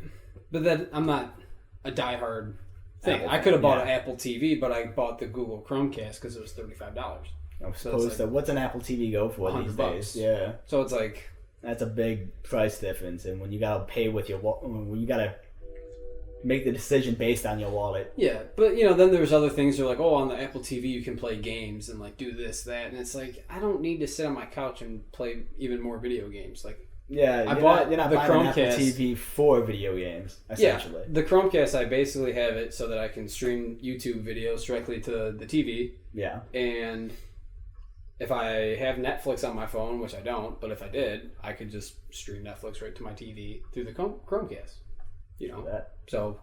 [SPEAKER 1] then I'm not a diehard thing. Apple I could have bought an Apple TV, but I bought the Google Chromecast because it was $35.
[SPEAKER 2] What's an Apple TV go for these days? Yeah.
[SPEAKER 1] So it's like...
[SPEAKER 2] That's a big price difference. And when you got to pay with when you got to make the decision based on your wallet.
[SPEAKER 1] Yeah, but then there's other things. They're like, on the Apple TV you can play games and like do this, that, and it's like I don't need to sit on my couch and play even more video games. Like,
[SPEAKER 2] yeah, you're not the buying Chromecast, an Apple TV for video games. Essentially,
[SPEAKER 1] the Chromecast, I basically have it so that I can stream YouTube videos directly to the TV.
[SPEAKER 2] Yeah, and
[SPEAKER 1] if I have Netflix on my phone, which I don't, but if I did, I could just stream Netflix right to my TV through the Chromecast. So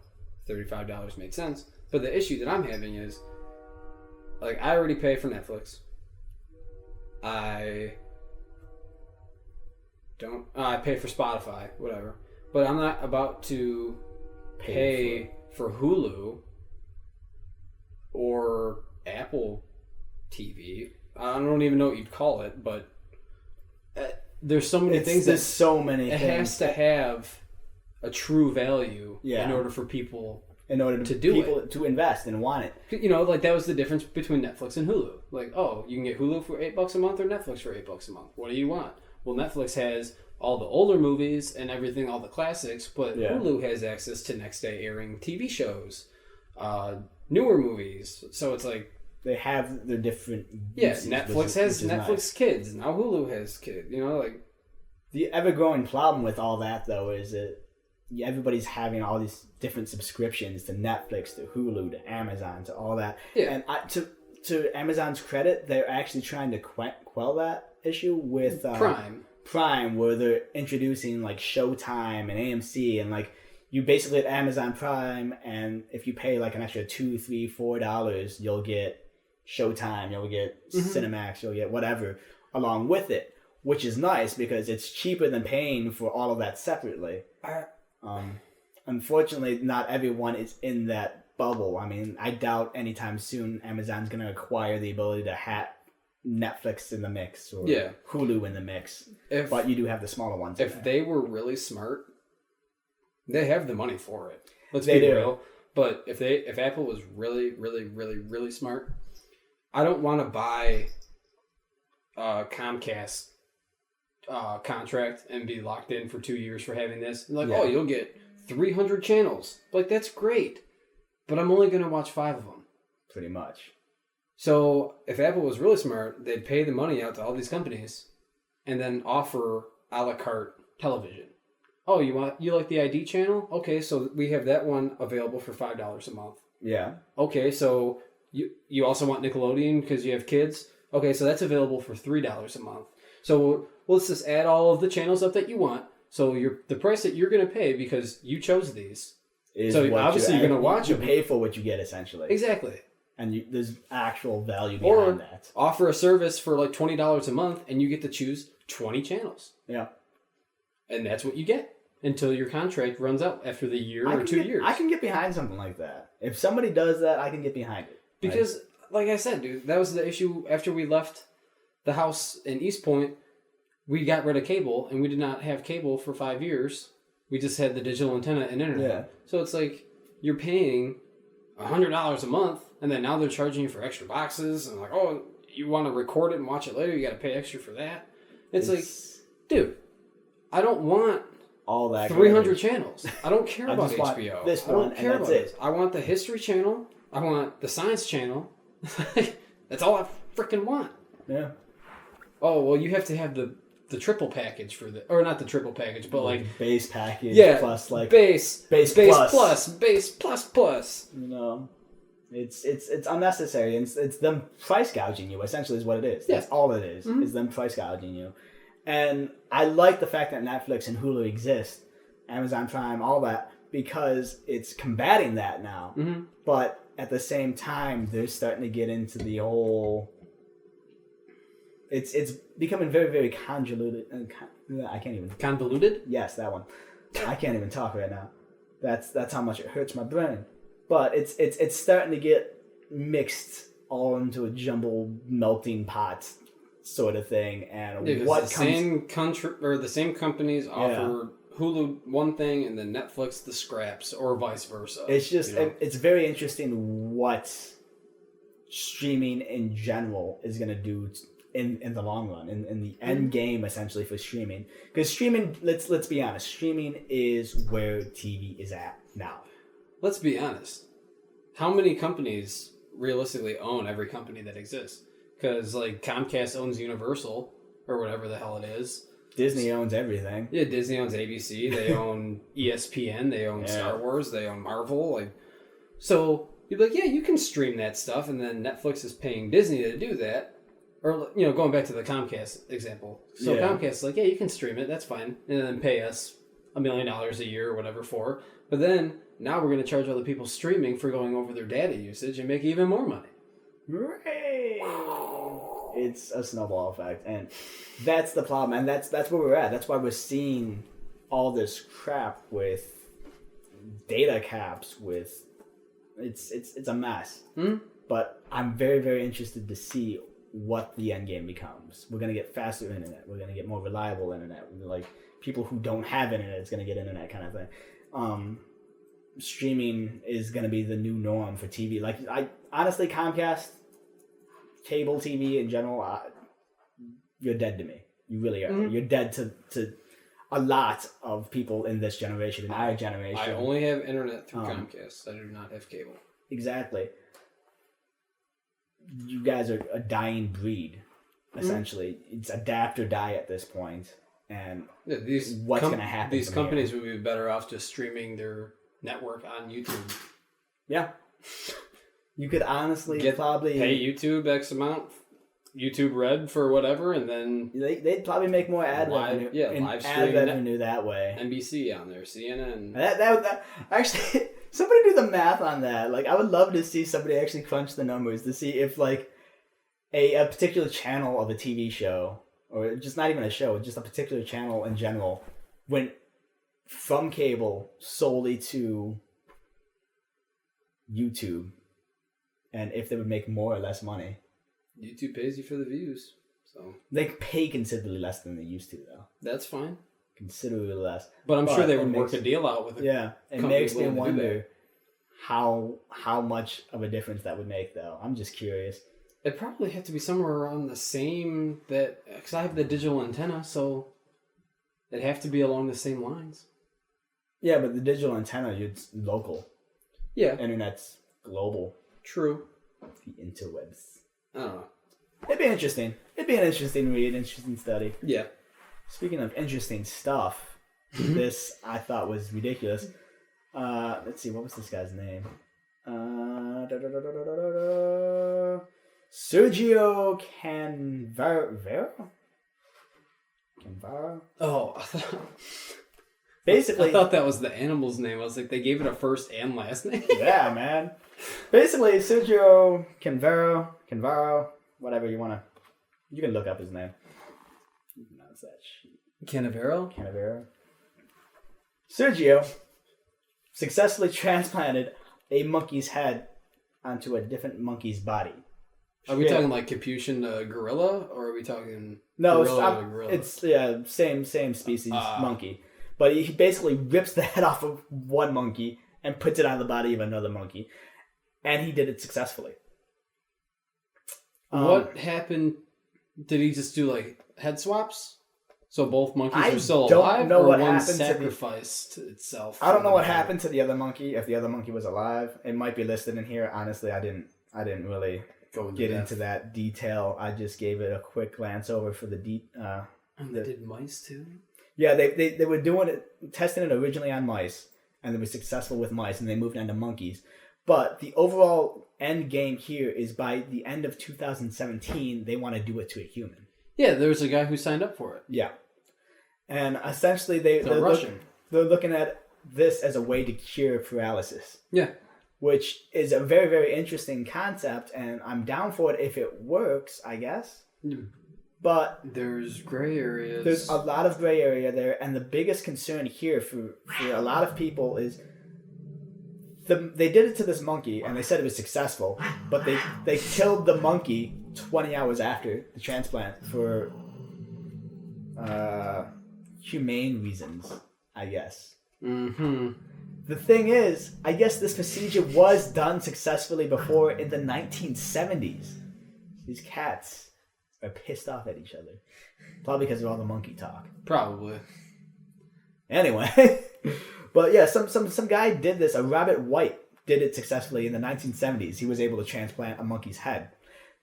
[SPEAKER 1] $35 made sense. But the issue that I'm having is, like, I already pay for Netflix. I pay for Spotify, whatever. But I'm not about to pay for Hulu or Apple TV. I don't even know what you'd call it, but there's so many things.
[SPEAKER 2] There's so many things.
[SPEAKER 1] It has to have a true value in order for people
[SPEAKER 2] to invest and want it.
[SPEAKER 1] Like that was the difference between Netflix and Hulu. Like, you can get Hulu for $8 a month or Netflix for $8 a month. What do you want? Well, Netflix has all the older movies and everything, all the classics, but Hulu has access to next day airing TV shows, newer movies. So it's like
[SPEAKER 2] they have their different
[SPEAKER 1] uses, Netflix has Netflix nice. Kids. Now Hulu has kids.
[SPEAKER 2] The ever-growing problem with all that, though, is that everybody's having all these different subscriptions to Netflix, to Hulu, to Amazon, to all that.
[SPEAKER 1] Yeah.
[SPEAKER 2] And to Amazon's credit, they're actually trying to quell that issue with Prime, where they're introducing like Showtime and AMC, and like you basically have Amazon Prime, and if you pay like an extra $2, $3, $4, you'll get Showtime, you'll get Cinemax, you'll get whatever along with it, which is nice because it's cheaper than paying for all of that separately. Unfortunately, not everyone is in that bubble. I mean, I doubt anytime soon Amazon's going to acquire the ability to have Netflix in the mix or Hulu in the mix. But you do have the smaller ones.
[SPEAKER 1] If they were really smart, they have the money for it. Let's be real. But if Apple was really, really, really, really smart, I don't want to buy a Comcast contract and be locked in for 2 years for having this. Like, you'll get 300 channels. Like, that's great. But I'm only going to watch 5 of them.
[SPEAKER 2] Pretty much.
[SPEAKER 1] So if Apple was really smart, they'd pay the money out to all these companies and then offer a la carte television. Oh, you like the ID channel? Okay, so we have that one available for $5 a month.
[SPEAKER 2] Yeah.
[SPEAKER 1] Okay, so you also want Nickelodeon because you have kids? Okay, so that's available for $3 a month. So let's just add all of the channels up that you want. So the price that you're going to pay because you chose these. So obviously you're going to watch them.
[SPEAKER 2] You pay for what you get, essentially.
[SPEAKER 1] Exactly.
[SPEAKER 2] And there's actual value behind that.
[SPEAKER 1] Or offer a service for like $20 a month and you get to choose 20 channels.
[SPEAKER 2] Yeah.
[SPEAKER 1] And that's what you get until your contract runs out after the year or 2 years.
[SPEAKER 2] I can get behind something like that. If somebody does that, I can get behind it.
[SPEAKER 1] Because, like I said, dude, that was the issue after we left the house in East Point. We got rid of cable, and we did not have cable for 5 years. We just had the digital antenna and internet.
[SPEAKER 2] Yeah.
[SPEAKER 1] So it's like you're paying $100 a month, and then now they're charging you for extra boxes. And like, you want to record it and watch it later, you got to pay extra for that. It's like, dude, I don't want
[SPEAKER 2] all that
[SPEAKER 1] 300 channels. I don't care about HBO.
[SPEAKER 2] This one, I don't care about it.
[SPEAKER 1] I want the History Channel. I want the Science Channel. That's all I freaking want.
[SPEAKER 2] Yeah.
[SPEAKER 1] Oh, well, you have to have the triple package for or not the triple package, but like
[SPEAKER 2] base package plus like
[SPEAKER 1] base plus.
[SPEAKER 2] It's unnecessary. It's them price gouging you. Essentially, is what it is. That's all it is. Is them price gouging you. And I like the fact that Netflix and Hulu exist, Amazon Prime, all that, because it's combating that now.
[SPEAKER 1] Mm-hmm.
[SPEAKER 2] But at the same time, they're starting to get into the whole. It's becoming very, very convoluted. I can't even.
[SPEAKER 1] Convoluted?
[SPEAKER 2] Yes, that one. I can't even talk right now. That's how much it hurts my brain. But it's starting to get mixed all into a jumbled melting pot sort of thing. And
[SPEAKER 1] the same country or the same companies offer Hulu one thing and then Netflix the scraps, or vice versa.
[SPEAKER 2] It's just it's very interesting what streaming in general is going to do in the long run, in the end game essentially for streaming. Because streaming, let's be honest, streaming is where TV is at now.
[SPEAKER 1] Let's be honest. How many companies realistically own every company that exists? Because like Comcast owns Universal or whatever the hell it is.
[SPEAKER 2] Disney owns everything.
[SPEAKER 1] Yeah, Disney owns ABC. They own ESPN. They own Star Wars. They own Marvel. Like, so you'd be like, yeah, you can stream that stuff, and then Netflix is paying Disney to do that. Or, going back to the Comcast example. So Comcast is like, yeah, you can stream it. That's fine. And then pay us $1 million a year or whatever for. But then, now we're going to charge other people streaming for going over their data usage and make even more money.
[SPEAKER 2] Right. It's a snowball effect. And that's the problem. And that's where we're at. That's why we're seeing all this crap with data caps, with... It's a mess. But I'm very, very interested to see what the end game becomes. We're going to get faster internet. We're going to get more reliable internet. Like, people who don't have internet is going to get internet kind of thing. Streaming is going to be the new norm for TV. Like, honestly, Comcast, cable TV in general, you're dead to me. You really are. You're dead to a lot of people in this generation, in our generation.
[SPEAKER 1] I only have internet through Comcast. I do not have cable.
[SPEAKER 2] Exactly. You guys are a dying breed, essentially. It's adapt or die at this point. And what's going to happen?
[SPEAKER 1] These companies would be better off just streaming their network on YouTube.
[SPEAKER 2] Yeah. You could honestly probably...
[SPEAKER 1] Pay YouTube X amount, YouTube Red for whatever, and then...
[SPEAKER 2] They'd probably make more ad revenue. Yeah, live stream revenue that way.
[SPEAKER 1] NBC on there, CNN.
[SPEAKER 2] That actually... Somebody do the math on that. Like, I would love to see somebody actually crunch the numbers to see if, like, a particular channel of a TV show, or just not even a show, just a particular channel in general, went from cable solely to YouTube, and if they would make more or less money.
[SPEAKER 1] YouTube pays you for the views, so...
[SPEAKER 2] They pay considerably less than they used to, though.
[SPEAKER 1] That's fine.
[SPEAKER 2] Considerably less.
[SPEAKER 1] But I'm sure they would work a deal out with it.
[SPEAKER 2] Yeah, it makes me wonder how much of a difference that would make, though. I'm just curious.
[SPEAKER 1] It'd probably have to be somewhere around the same because I have the digital antenna, so it'd have to be along the same lines.
[SPEAKER 2] Yeah, but the digital antenna, it's local.
[SPEAKER 1] Yeah.
[SPEAKER 2] Internet's global.
[SPEAKER 1] True.
[SPEAKER 2] The interwebs.
[SPEAKER 1] I don't know.
[SPEAKER 2] It'd be interesting. It'd be an interesting read, interesting study.
[SPEAKER 1] Yeah.
[SPEAKER 2] Speaking of interesting stuff, this I thought was ridiculous. Let's see, what was this guy's name? Sergio Canvaro?
[SPEAKER 1] Oh,
[SPEAKER 2] basically,
[SPEAKER 1] I thought that was the animal's name. I was like, they gave it a first and last name.
[SPEAKER 2] Yeah, man. Basically, Sergio Canvaro, whatever you want to... You can look up his name. You can pronounce that shit. Canavero. Sergio successfully transplanted a monkey's head onto a different monkey's body.
[SPEAKER 1] Are we talking like Capuchin the gorilla, or are we talking
[SPEAKER 2] gorilla? It's same species monkey, but he basically rips the head off of one monkey and puts it on the body of another monkey, and he did it successfully.
[SPEAKER 1] What happened? Did he just do like head swaps? So both monkeys are still alive, or one sacrificed itself?
[SPEAKER 2] I don't know what happened to the other monkey. If the other monkey was alive, it might be listed in here. Honestly, I didn't really get into that detail. I just gave it a quick glance over for the
[SPEAKER 1] and they did mice too?
[SPEAKER 2] Yeah, they were doing it, testing it originally on mice, and they were successful with mice, and they moved on to monkeys. But the overall end game here is by the end of 2017, they want to do it to a human.
[SPEAKER 1] Yeah, there was a guy who signed up for it.
[SPEAKER 2] Yeah. And essentially, they're looking at this as a way to cure paralysis.
[SPEAKER 1] Yeah.
[SPEAKER 2] Which is a very, very interesting concept, and I'm down for it if it works, I guess.
[SPEAKER 1] Mm.
[SPEAKER 2] But
[SPEAKER 1] there's gray areas.
[SPEAKER 2] There's a lot of gray area there, and the biggest concern here for a lot of people is they did it to this monkey, and they said it was successful, but they killed the monkey 20 hours after the transplant for humane reasons, I guess. Mm-hmm. The thing is, I guess this procedure was done successfully before in the 1970s. These cats are pissed off at each other. Probably because of all the monkey talk.
[SPEAKER 1] Probably.
[SPEAKER 2] Anyway. But yeah, some guy did this. A Robert White did it successfully in the 1970s. He was able to transplant a monkey's head.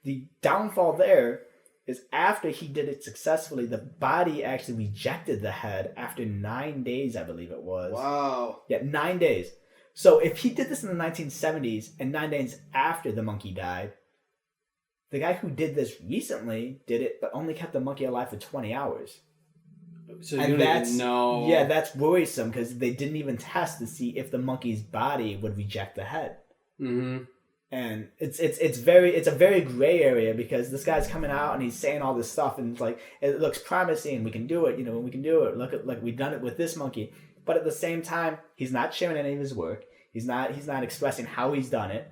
[SPEAKER 2] The downfall there is after he did it successfully, the body actually rejected the head after 9 days, I believe it was.
[SPEAKER 1] Wow.
[SPEAKER 2] Yeah, 9 days. So if he did this in the 1970s and 9 days after the monkey died, the guy who did this recently did it, but only kept the monkey alive for 20 hours.
[SPEAKER 1] So you don't even know.
[SPEAKER 2] Yeah, that's worrisome because they didn't even test to see if the monkey's body would reject the head. Mm-hmm. And it's a very gray area because this guy's coming out and he's saying all this stuff and it's like it looks promising. We can do it. We can do it. Look, we've done it with this monkey. But at the same time, he's not sharing any of his work. He's not expressing how he's done it.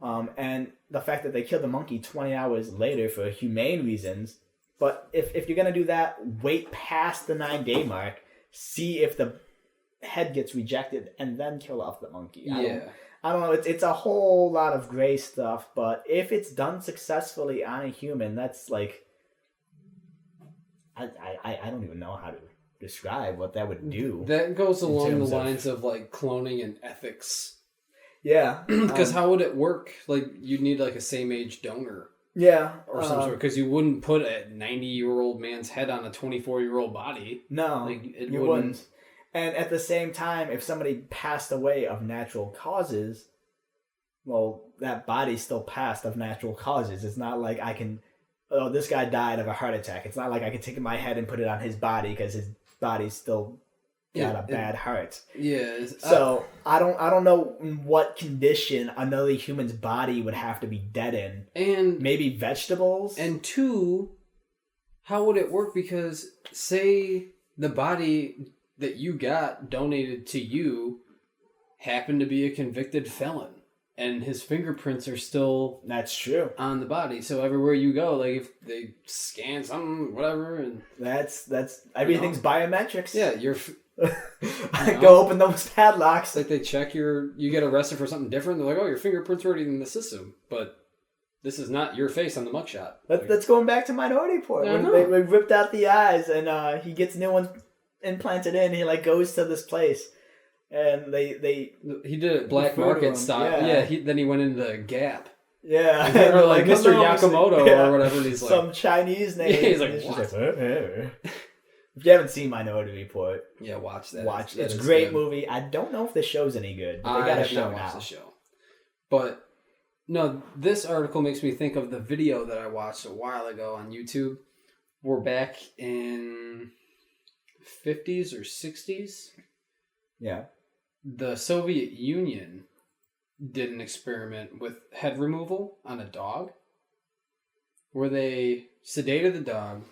[SPEAKER 2] And the fact that they killed the monkey 20 hours later for humane reasons. But if you're gonna do that, wait past the 9-day mark, see if the head gets rejected, and then kill off the monkey. I don't know. It's a whole lot of gray stuff, but if it's done successfully on a human, that's like I don't even know how to describe what that would do.
[SPEAKER 1] That goes along the lines of like cloning and ethics.
[SPEAKER 2] Yeah,
[SPEAKER 1] because how would it work? Like you'd need like a same age donor.
[SPEAKER 2] Yeah,
[SPEAKER 1] or some sort, because you wouldn't put a 90-year-old man's head on a 24-year-old body.
[SPEAKER 2] No,
[SPEAKER 1] like,
[SPEAKER 2] you wouldn't. And at the same time, if somebody passed away of natural causes, well, that body still passed of natural causes. It's not like I can, oh, this guy died of a heart attack. It's not like I can take my head and put it on his body because his body's still got a bad heart.
[SPEAKER 1] Yeah.
[SPEAKER 2] So I don't know in what condition another human's body would have to be dead in. And maybe vegetables.
[SPEAKER 1] And two, how would it work? Because say the body that you got donated to you happened to be a convicted felon and his fingerprints are still
[SPEAKER 2] that's true
[SPEAKER 1] on the body. So everywhere you go, like if they scan something, whatever, and
[SPEAKER 2] that's everything's biometrics.
[SPEAKER 1] Yeah, you're
[SPEAKER 2] go open those padlocks.
[SPEAKER 1] Like they check you get arrested for something different. They're like, oh, your fingerprints are already in the system, but this is not your face on the mugshot.
[SPEAKER 2] That's going back to Minority Report. When they ripped out the eyes and he gets new ones implanted in. He like goes to this place and he
[SPEAKER 1] did it black market style. Yeah. Then he went into Gap.
[SPEAKER 2] Yeah,
[SPEAKER 1] or like Mr. Yakamoto or whatever. And he's like
[SPEAKER 2] some Chinese name.
[SPEAKER 1] Yeah, he's like, what?
[SPEAKER 2] If you haven't seen Minority Report,
[SPEAKER 1] yeah, watch that.
[SPEAKER 2] Watch that. It's a great movie. I don't know if the show's any good. But they got a show now.
[SPEAKER 1] The show. But no, this article makes me think of the video that I watched a while ago on YouTube. We're back in 50s or 60s.
[SPEAKER 2] Yeah.
[SPEAKER 1] The Soviet Union did an experiment with head removal on a dog where they sedated the dog,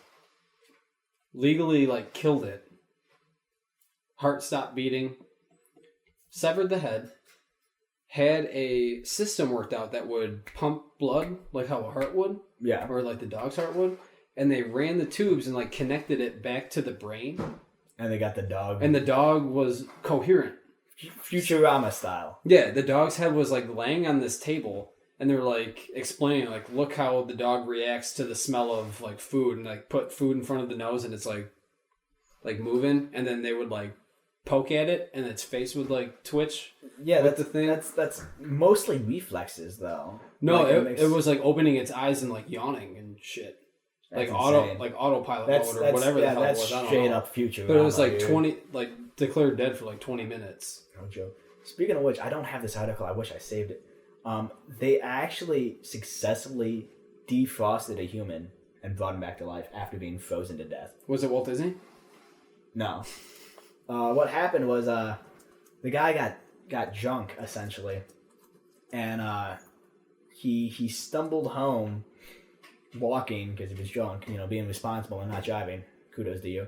[SPEAKER 1] legally like killed it, heart stopped beating, severed the head, had a system worked out that would pump blood like how a heart would.
[SPEAKER 2] Yeah.
[SPEAKER 1] Or like the dog's heart would. And they ran the tubes and like connected it back to the brain.
[SPEAKER 2] And they got the dog.
[SPEAKER 1] And the dog was coherent.
[SPEAKER 2] Futurama style.
[SPEAKER 1] Yeah, the dog's head was like laying on this table and they're like explaining like look how the dog reacts to the smell of like food and like put food in front of the nose and it's like moving and then they would like poke at it and its face would like twitch.
[SPEAKER 2] Yeah, that's the thing. That's mostly reflexes though.
[SPEAKER 1] No, like, it was like opening its eyes and like yawning and shit. Like autopilot mode or whatever the hell it was.
[SPEAKER 2] That's straight up future.
[SPEAKER 1] But it was like 20, like declared dead for like 20 minutes.
[SPEAKER 2] No joke. Speaking of which, I don't have this article. I wish I saved it. They actually successfully defrosted a human and brought him back to life after being frozen to death.
[SPEAKER 1] Was it Walt Disney?
[SPEAKER 2] No. What happened was the guy got drunk essentially, and he stumbled home. Walking because he was drunk, being responsible and not driving. Kudos to you.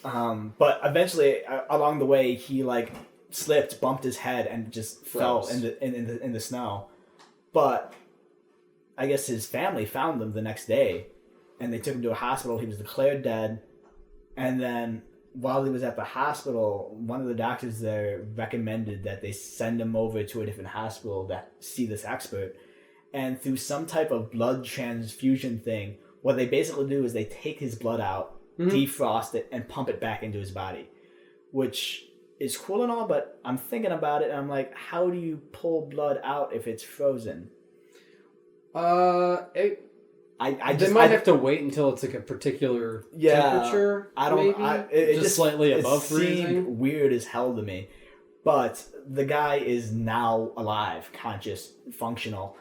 [SPEAKER 2] But eventually, along the way, he like slipped, bumped his head, and just fell in the snow. But I guess his family found him the next day, and they took him to a hospital. He was declared dead, and then while he was at the hospital, one of the doctors there recommended that they send him over to a different hospital to see this expert. And through some type of blood transfusion thing, what they basically do is they take his blood out, defrost it, and pump it back into his body, which is cool and all, but I'm thinking about it, and I'm like, how do you pull blood out if it's frozen?
[SPEAKER 1] They might have to wait until it's like a particular temperature. Maybe slightly above freezing.
[SPEAKER 2] Seemed weird as hell to me, but the guy is now alive, conscious, functional.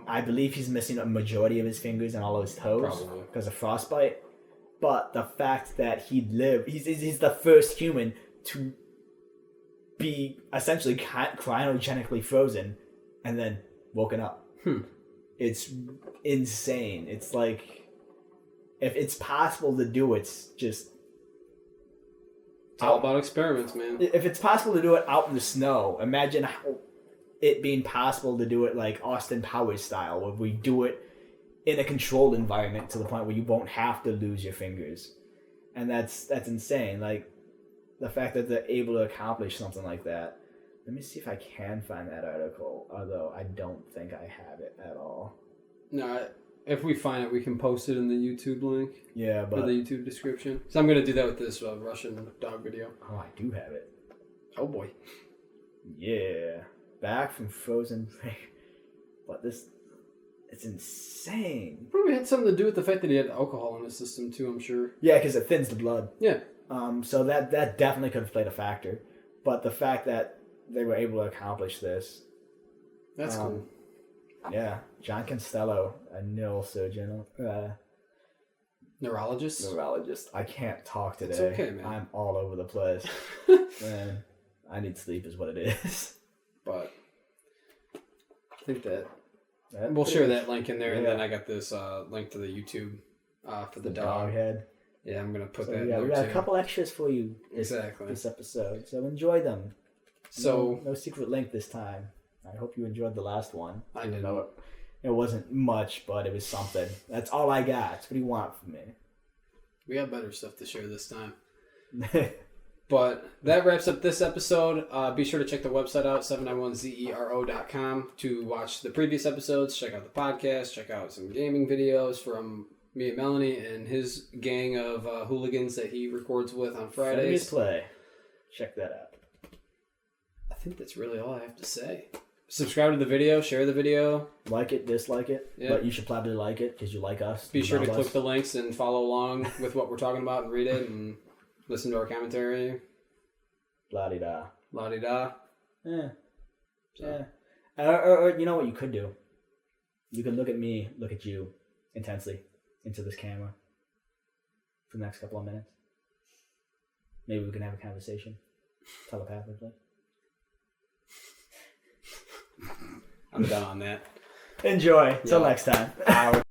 [SPEAKER 2] I believe he's missing a majority of his fingers and all of his toes because of frostbite. But the fact that he lived, he's the first human to be essentially cryogenically frozen and then woken up. It's insane. It's like, if it's possible to do it, it's just...
[SPEAKER 1] It's all about experiments, man.
[SPEAKER 2] If it's possible to do it out in the snow, imagine it being possible to do it like Austin Powers style, where we do it in a controlled environment to the point where you won't have to lose your fingers. And that's insane. Like, the fact that they're able to accomplish something like that. Let me see if I can find that article, although I don't think I have it at all.
[SPEAKER 1] No, if we find it, we can post it in the YouTube link.
[SPEAKER 2] Yeah, but...
[SPEAKER 1] Or the YouTube description. So I'm going to do that with this Russian dog video.
[SPEAKER 2] Oh, I do have it.
[SPEAKER 1] Oh, boy.
[SPEAKER 2] Yeah. Back from Frozen Brink. But this... It's insane.
[SPEAKER 1] Probably had something to do with the fact that he had alcohol in his system, too, I'm sure.
[SPEAKER 2] Yeah, because it thins the blood.
[SPEAKER 1] Yeah.
[SPEAKER 2] So that definitely could have played a factor. But the fact that they were able to accomplish this...
[SPEAKER 1] That's cool.
[SPEAKER 2] Yeah. John Costello, a neurosurgeon.
[SPEAKER 1] Neurologist?
[SPEAKER 2] I can't talk today.
[SPEAKER 1] It's okay, man.
[SPEAKER 2] I'm all over the place. Man, I need sleep is what it is.
[SPEAKER 1] But I think that we'll share that link in there, and then I got this link to the YouTube for the dog
[SPEAKER 2] head.
[SPEAKER 1] Yeah, I'm gonna put that.
[SPEAKER 2] Yeah, we got a couple extras for you. This episode, so enjoy them.
[SPEAKER 1] So
[SPEAKER 2] no secret link this time. I hope you enjoyed the last one.
[SPEAKER 1] I did.
[SPEAKER 2] It wasn't much, but it was something. That's all I got. What do you want from me?
[SPEAKER 1] We got better stuff to share this time. But that wraps up this episode. Be sure to check the website out, 791zero.com, to watch the previous episodes, check out the podcast, check out some gaming videos from me and Melanie and his gang of hooligans that he records with on Fridays.
[SPEAKER 2] Play. Check that out.
[SPEAKER 1] I think that's really all I have to say. Subscribe to the video, share the video.
[SPEAKER 2] Like it, dislike it. Yeah. But you should probably like it because you like us.
[SPEAKER 1] Be sure to click the links and follow along with what we're talking about and read it and listen to our commentary.
[SPEAKER 2] La-di-da.
[SPEAKER 1] La-di-da.
[SPEAKER 2] Yeah. So. Yeah. Or you know what you could do? You could look at me, look at you intensely into this camera for the next couple of minutes. Maybe we can have a conversation telepathically.
[SPEAKER 1] I'm done on that.
[SPEAKER 2] Enjoy. Till next time.